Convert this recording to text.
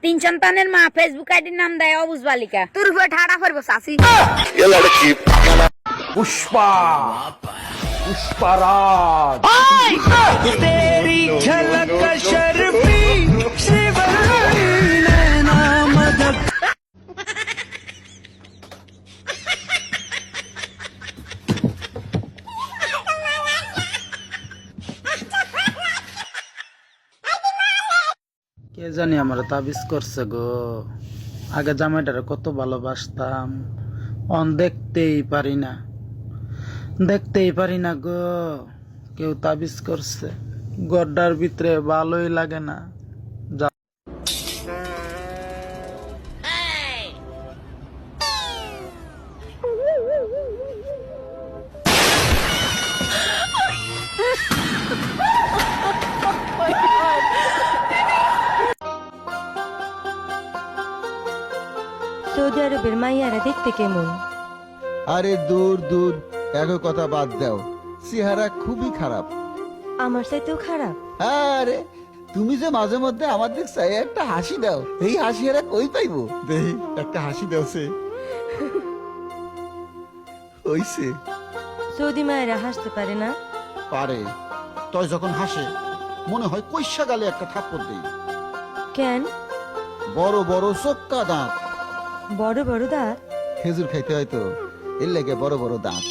তিন সন্তানের মা ফেসবুক আইডির নাম দেয় অবুজ বালিকা। তোর উপরে ঠাড়া ফেরবো চাচি। পুষ্পা পুষ্পারাজ তেরি ঝলক শর্ফি শিবলি নैना মদক। কে জানি আমার তাবিজ করছে গো। আগে জামাইটারে কত ভালোবাসতাম, দেখতেই পারি না গো। কেউ তাবিজ করছে, গড্ডার ভিতরে ভালোই লাগে না। সৌদি আরবের মাইয়ারা দেখতে কেমন? আরে দূর দূর, একই কথা বাদ দাও, চেহারা খুবই খারাপ। আমার চাইতেও খারাপ? আরে তুমি যে মাঝে মধ্যে আমার দিক চাই একটা হাসি দাও, এই হাসি এরা কই পাইবো? দেহি একটা হাসি দাও সে। হইছে। সৌদি মায়েরা হাসতে পারে না? পারে, তয় যখন হাসে মনে হয় কইসা গালে একটা থাপ্পড় দেই। কেন? বড় বড় চোক্কা দাঁত, বড় বড় দাঁত। খেজুর খাইতে হয়তো, এর লেগে বড় বড় দাঁত।